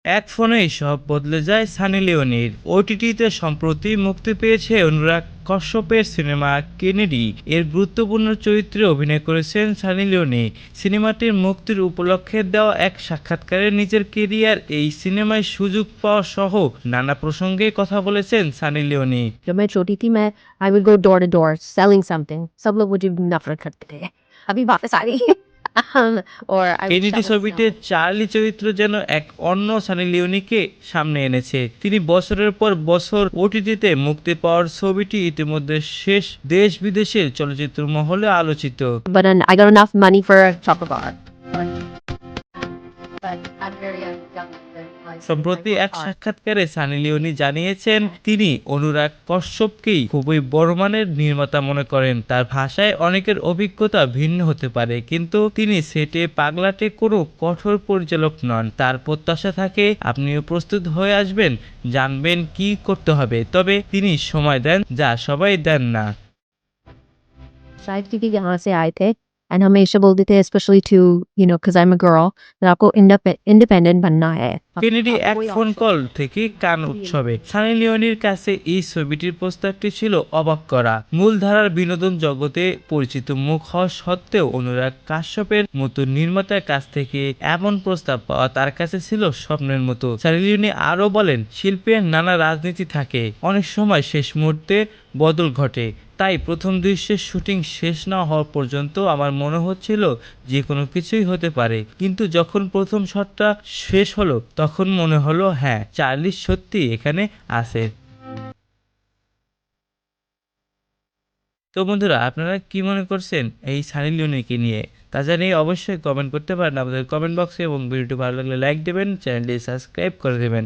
এক ফোনেই সব বদলে যায় সানি লিওনির। ওটিটিতে সম্প্রতি মুক্তি পেয়েছে অনুরাগ কশ্যপের সিনেমা কেনেডি। এর গুরুত্বপূর্ণ চরিত্রে অভিনয় করেছেন সানি লিওনি। সিনেমাটির মুক্তির উপলক্ষে দেওয়া এক সাক্ষাৎকারে নিজের কেরিয়ার, এই সিনেমায় সুযোগ পাওয়া সহ নানা প্রসঙ্গে কথা বলেছেন সানি লিওনি। जब मैं छोटी थी मैं I will go door to door selling something सब लोग मुझे नफरत करते थे अभी वापस आ गई और आई विल কেনেডি ছবিতে চার্লি চরিত্র যেন এক অন্য সানি লিওনিকে সামনে এনেছে। তিনি বছরের পর বছর ওটিটিতে মুক্তি পাওয়ার ছবিটি ইতিমধ্যে শেষ দেশ বিদেশের চলচ্চিত্র মহলে আলোচিত। but then I got enough money for a chocolate bar but I'm very young সম্প্রতি এক সাক্ষাৎকারে সানি লিওনি জানিয়েছেন তিনি অনুরাগ কশ্যপকেই খুবই বড় মানের নির্মাতা মনে করেন। তার ভাষায় অনেকের অভিজ্ঞতা ভিন্ন হতে পারে, কিন্তু তিনি সেটে পাগলাটে কোনো কঠোর পরিচালক নন। তার প্রত্যাশা থাকে আপনিও প্রস্তুত হয়ে আসবেন, জানবেন কি করতে হবে, তবে তিনি সময় দেন যা সবাই দেন না। शायद क्योंकि यहाँ से आए थे एंड हमेशा बोलते थे specially to because I'm a girl that आपको इंडिपेंडेंट बनना है কেনেডি এক कोई ফোন option কল থেকে কান উৎসবে সানি লিওনির কাছে এই ছবিটির প্রস্তাবটি ছিল অবাক করা। মূলধারার বিনোদন জগতে পরিচিত মুখ হওয়া সত্ত্বেও অনুরাগ কাশ্যপের মতো নির্মাতার কাছ থেকে এমন প্রস্তাব পাওয়া তার কাছে ছিল স্বপ্নের মতো। সানি লিওনি আরও বলেন, শিল্পের নানা রাজনীতি থাকে, অনেক সময় শেষ মুহূর্তে বদল ঘটে। তাই প্রথম দৃশ্যের শুটিং শেষ না হওয়া পর্যন্ত আমার মনে হচ্ছিল যে কোনো কিছুই হতে পারে, কিন্তু যখন প্রথম শটটা শেষ হলো তখন মনে হলো হ্যাঁ, চার্লি সত্যি এখানে আছে। তো বন্ধুরা, আপনারা কি মনে করছেন এই সানি লিওনিকে নিয়ে? তা জানিয়ে অবশ্যই কমেন্ট করতে পারেন আমাদের কমেন্ট বক্সে, এবং ভিডিওটি ভালো লাগলে লাইক দেবেন, চ্যানেলটি সাবস্ক্রাইব করে দেবেন।